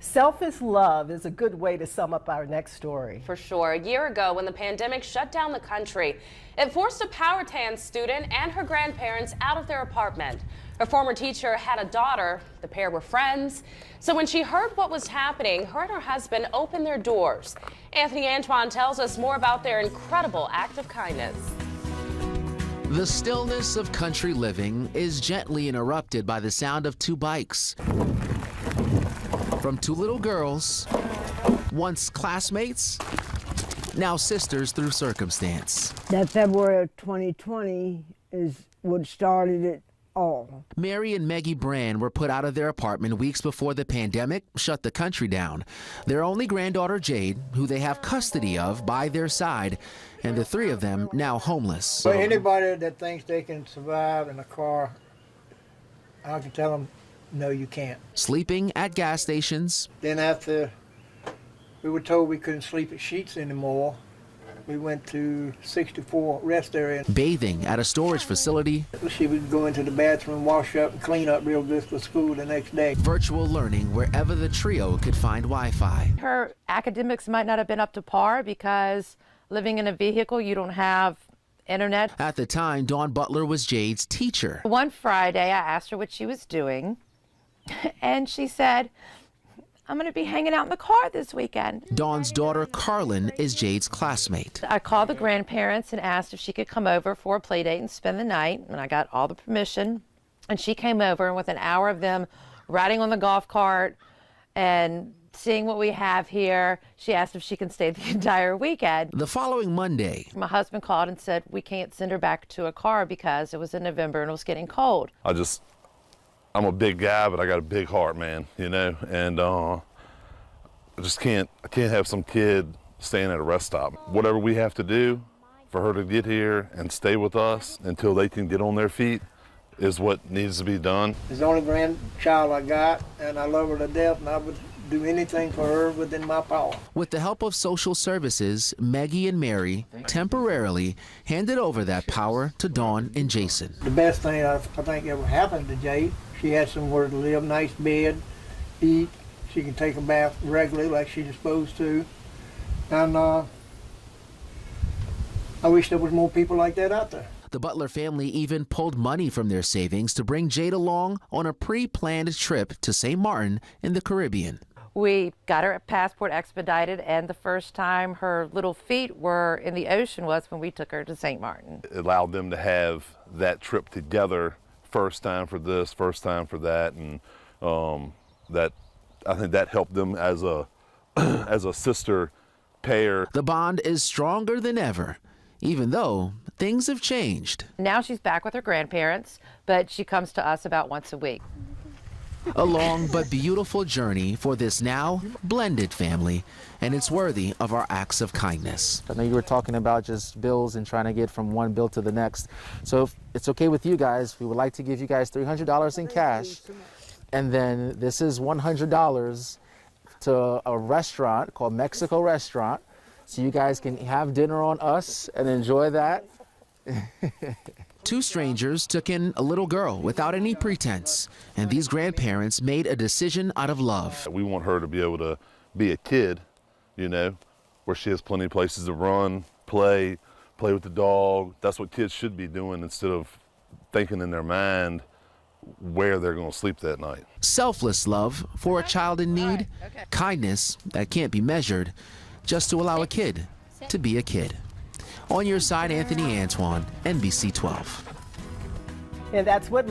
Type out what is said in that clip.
Selfish love is a good way to sum up our next story. For sure. A year ago, when the pandemic shut down the country, it forced a Powhatan student and her grandparents out of their apartment. Her former teacher had a daughter. The pair were friends. So when she heard what was happening, her and her husband opened their doors. Anthony Antoine tells us more about their incredible act of kindness. The stillness of country living is gently interrupted by the sound of two bikes. From two little girls, once classmates, now sisters through circumstance. That February of 2020 is what started it all. Mary and Maggie Brand were put out of their apartment weeks before the pandemic shut the country down. Their only granddaughter, Jade, who they have custody of, by their side, and the three of them now homeless. So anybody that thinks they can survive in a car, I can tell them, no, you can't. Sleeping at gas stations. Then after we were told we couldn't sleep at Sheets anymore, we went to 64 rest area. Bathing at a storage facility. She would go into the bathroom, wash up, and clean up real good for school the next day. Virtual learning wherever the trio could find Wi-Fi. Her academics might not have been up to par because living in a vehicle, you don't have internet. At the time, Dawn Butler was Jade's teacher. One Friday, I asked her what she was doing, and she said, I'm going to be hanging out in the car this weekend. Dawn's daughter, Carlin, is Jade's classmate. I called the grandparents and asked if she could come over for a play date and spend the night, and I got all the permission. And she came over, and with an hour of them riding on the golf cart and seeing what we have here, she asked if she can stay the entire weekend. The following Monday, my husband called and said we can't send her back to a car because it was in November and it was getting cold. I'm a big guy, but I got a big heart, man, you know, and I can't have some kid staying at a rest stop. Whatever we have to do for her to get here and stay with us until they can get on their feet is what needs to be done. It's the only grandchild I got, and I love her to death, and I would do anything for her within my power. With the help of social services, Maggie and Mary temporarily handed over that power to Dawn and Jason. The best thing I think ever happened to Jade, she had somewhere to live, nice bed, eat. She can take a bath regularly like she's supposed to. And I wish there was more people like that out there. The Butler family even pulled money from their savings to bring Jade along on a pre-planned trip to St. Martin in the Caribbean. We got her passport expedited, and the first time her little feet were in the ocean was when we took her to St. Martin. It allowed them to have that trip together, first time for this, first time for that, and I think that helped them as a as a sister pair. The bond is stronger than ever, even though things have changed. Now she's back with her grandparents, but she comes to us about once a week. A long but beautiful journey for this now blended family, and it's worthy of our acts of kindness. I know you were talking about just bills and trying to get from one bill to the next. So if it's okay with you guys, we would like to give you guys $300 in cash. And then this is $100 to a restaurant called Mexico Restaurant. So you guys can have dinner on us and enjoy that. Two strangers took in a little girl without any pretense, and these grandparents made a decision out of love. We want her to be able to be a kid, you know, where she has plenty of places to run, play with the dog. That's what kids should be doing instead of thinking in their mind where they're going to sleep that night. Selfless love for a child in need, kindness that can't be measured, just to allow a kid to be a kid. On your side, Anthony Antoine, NBC 12. And that's what